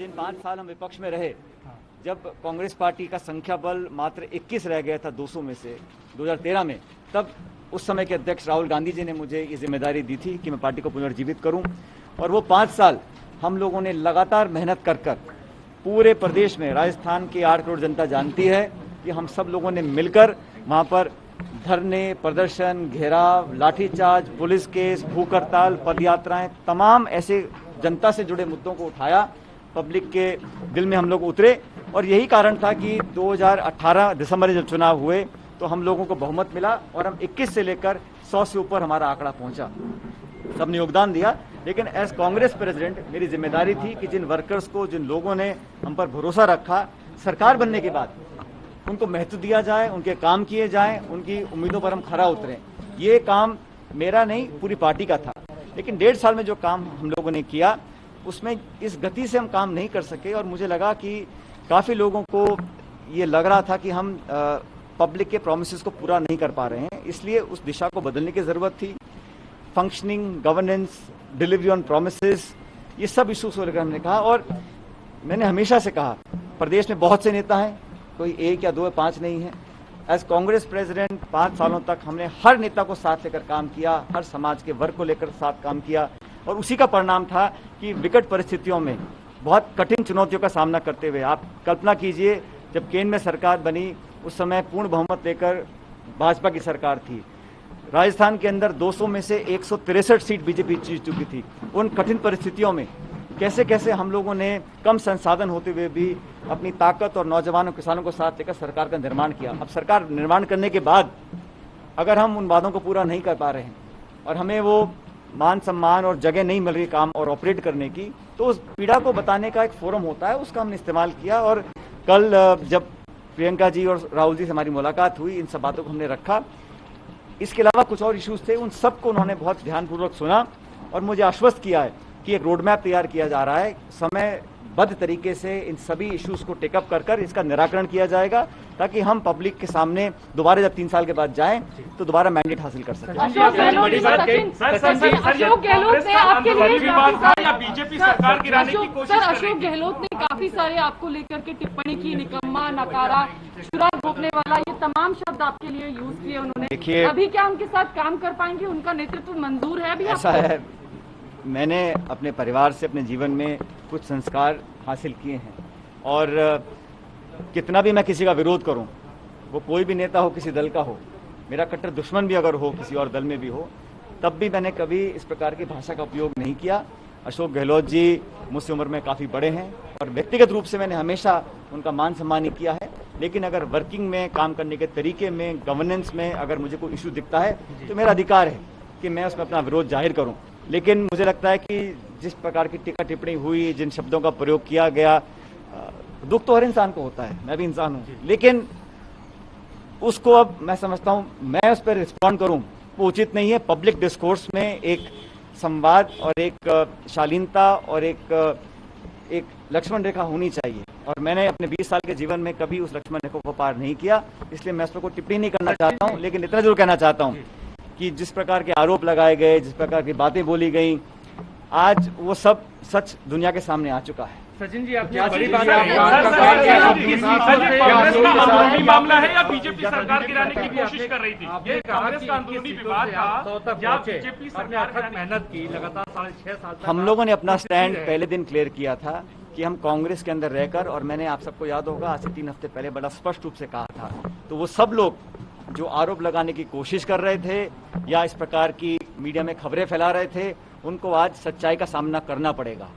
जिन 5 साल हम विपक्ष में रहे, जब कांग्रेस पार्टी का संख्या बल मात्र 21 रह गया था 200 में से 2013 में, तब उस समय के अध्यक्ष राहुल गांधी जी ने मुझे ये जिम्मेदारी दी थी कि मैं पार्टी को पुनर्जीवित करूं। और वो 5 साल हम लोगों ने लगातार मेहनत कर पूरे प्रदेश में, राजस्थान की 8 करोड़ जनता जानती है कि हम सब लोगों ने मिलकर वहाँ पर धरने, प्रदर्शन, घेराव, लाठीचार्ज, पुलिस केस, भूख हड़ताल, पदयात्राएं, तमाम ऐसे जनता से जुड़े मुद्दों को उठाया, पब्लिक के दिल में हम लोग उतरे। और यही कारण था कि 2018 दिसंबर में जब चुनाव हुए तो हम लोगों को बहुमत मिला और हम 21 से लेकर 100 से ऊपर हमारा आंकड़ा पहुंचा। सबने योगदान दिया, लेकिन एज कांग्रेस प्रेसिडेंट मेरी जिम्मेदारी थी कि जिन वर्कर्स को, जिन लोगों ने हम पर भरोसा रखा, सरकार बनने के बाद उनको महत्व दिया जाए, उनके काम किए जाएं, उनकी उम्मीदों पर हम खरा उतरें। ये काम मेरा नहीं, पूरी पार्टी का था। लेकिन 1.5 साल में जो काम हम लोगों ने किया उसमें इस गति से हम काम नहीं कर सके और मुझे लगा कि काफ़ी लोगों को ये लग रहा था कि हम पब्लिक के प्रोमिसेस को पूरा नहीं कर पा रहे हैं, इसलिए उस दिशा को बदलने की ज़रूरत थी। Functioning, governance, delivery on promises, ये सब इशूज़ को लेकर हमने कहा। और मैंने हमेशा से कहा, प्रदेश में बहुत से नेता हैं, कोई 1 या 2 या 5 नहीं है। एज कांग्रेस प्रेसिडेंट 5 सालों तक हमने हर नेता को साथ लेकर काम किया, हर समाज के वर्ग को लेकर साथ काम किया और उसी का परिणाम था कि विकट परिस्थितियों में, बहुत कठिन चुनौतियों का सामना करते हुए, आप कल्पना कीजिए जब केंद्र में सरकार बनी उस समय पूर्ण बहुमत लेकर भाजपा की सरकार थी। राजस्थान के अंदर 200 में से 163 सीट बीजेपी जीत चुकी थी। उन कठिन परिस्थितियों में कैसे कैसे हम लोगों ने कम संसाधन होते हुए भी अपनी ताकत और नौजवानों, किसानों को साथ लेकर सरकार का निर्माण किया। अब सरकार निर्माण करने के बाद अगर हम उन वादों को पूरा नहीं कर पा रहे हैं और हमें वो मान सम्मान और जगह नहीं मिल रही काम और ऑपरेट करने की, तो उस पीड़ा को बताने का एक फोरम होता है, उसका हमने इस्तेमाल किया। और कल जब प्रियंका जी और राहुल जी से हमारी मुलाकात हुई, इन सब बातों को हमने रखा। इसके अलावा कुछ और इश्यूज थे, उन सबको उन्होंने बहुत ध्यानपूर्वक सुना और मुझे आश्वस्त किया है कि एक रोड मैप तैयार किया जा रहा है, समयबद्ध तरीके से इन सभी इश्यूज को टेकअप कर इसका निराकरण किया जाएगा, ताकि हम पब्लिक के सामने दोबारा जब 3 साल के बाद जाएं तो दोबारा मैंडेट हासिल कर सकें। अशोक गहलोत ने आपके लिए बीजेपी सरकार गिराने की कोशिश कर रही थी। अशोक गहलोत ने काफी सारे आपको लेकर के टिप्पणी की, निकम्मा, नकारा, चुरा घोपने वाला, ये तमाम शब्द आपके लिए यूज किए उन्होंने। देखिए, अभी क्या उनके साथ काम कर पाएंगे? उनका नेतृत्व मंजूर है? अभी ऐसा है, मैंने अपने परिवार से अपने जीवन में कुछ संस्कार हासिल किए हैं और कितना भी मैं किसी का विरोध करूं, वो कोई भी नेता हो, किसी दल का हो, मेरा कट्टर दुश्मन भी अगर हो, किसी और दल में भी हो, तब भी मैंने कभी इस प्रकार की भाषा का उपयोग नहीं किया। अशोक गहलोत जी मुझसे उम्र में काफ़ी बड़े हैं और व्यक्तिगत रूप से मैंने हमेशा उनका मान सम्मान ही किया है, लेकिन अगर वर्किंग में, काम करने के तरीके में, गवर्नेंस में अगर मुझे कोई इशू दिखता है तो मेरा अधिकार है कि मैं उसमें अपना विरोध जाहिर करूं। लेकिन मुझे लगता है कि जिस प्रकार की टीका टिप्पणी हुई, जिन शब्दों का प्रयोग किया गया, दुख तो हर इंसान को होता है, मैं भी इंसान हूं, लेकिन उसको अब मैं समझता हूं मैं उस पर रिस्पॉन्ड करूं वो उचित नहीं है। पब्लिक डिस्कोर्स में एक संवाद और एक शालीनता और एक लक्ष्मण रेखा होनी चाहिए और मैंने अपने 20 साल के जीवन में कभी उस लक्ष्मण रेखा को पार नहीं किया, इसलिए मैं उस पर कोई टिप्पणी नहीं करना चाहता हूं। लेकिन इतना जरूर कहना चाहता हूं कि जिस प्रकार के आरोप लगाए गए, जिस प्रकार की बातें बोली गई, आज वो सब सच दुनिया के सामने आ चुका है। सचिन जी, आपने बड़ी बात मामला है या बीजेपी सरकार गिराने की कोशिश कर रही थी? ये कांग्रेस का अंदरूनी विवाद था या बीजेपी सरकार मेहनत की लगातार 6.5 साल तक? हम लोगों ने अपना स्टैंड पहले दिन क्लियर किया था कि हम कांग्रेस के अंदर रहकर, और मैंने, आप सबको याद होगा, आज से 3 हफ्ते पहले बड़ा स्पष्ट रूप से कहा था, तो वो सब लोग जो आरोप लगाने की कोशिश कर रहे थे या इस प्रकार की मीडिया में खबरें फैला रहे थे, उनको आज सच्चाई का सामना करना पड़ेगा।